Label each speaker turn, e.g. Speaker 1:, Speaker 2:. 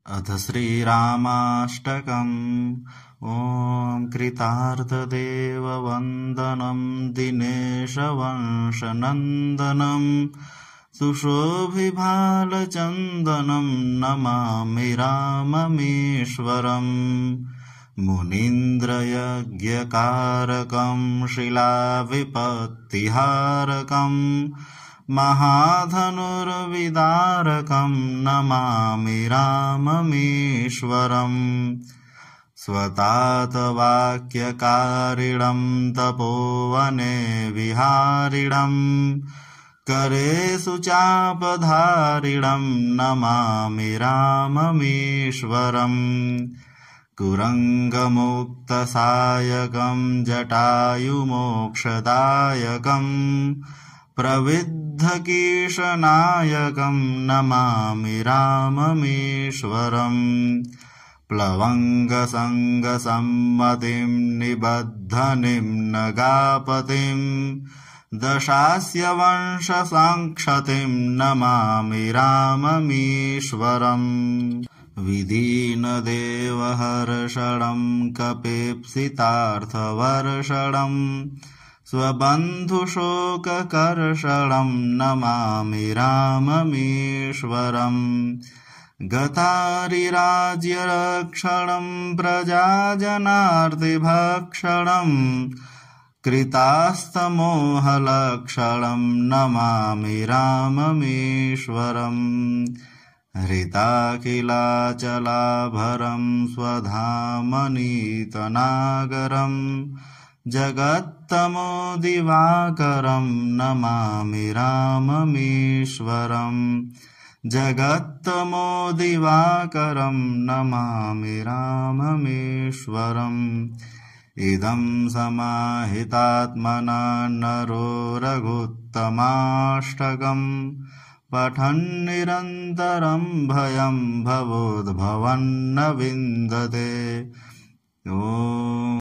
Speaker 1: अथ श्रीरामाष्टकम्। ॐ कृतार्थदेववन्दनं दिनेशवंशनन्दनं सुशोभिभालचन्दनं नमामि राममीश्वरम्। मुनीन्द्रयज्ञकारकं शिलाविपत्तिहारकं महाधनुर्विदारकं नमामि राममीश्वरम्। स्वतातवाक्यकारिणं तपोवने विहारिणं करेषु चापधारिणं नमामि राममीश्वरम्। कुरङ्गमुक्तसायकं जटायुमोक्षदायकं प्रविद्धकीशनायकं नमामि राममीश्वरम्। प्लवङ्गसङ्गसम्मतिं निबद्धनिं नगापतिं दशास्य वंशसङ्क्षतिं नमामि राममीश्वरम्। विदीनदेवहर्षणं कपेप्सितार्थवर्षणं स्वबन्धुशोककर्षणं नमामि राममीश्वरम्। गतारिराज्यरक्षणं प्रजाजनार्तिभक्षणं कृतास्तमोहलक्षणं नमामि राममीश्वरम्। हृताखिलाचलाभरं स्वधामनीतनागरं जगत्तमोदिवाकरं नमामि राममीश्वरम्। जगत्तमोदिवाकरं नमामि राममीश्वरम्। इदं समाहितात्मना नरो रघुत्तमाष्टकम् पठन्निरन्तरं भयं भवोद्भवन्न विन्दते। ॐ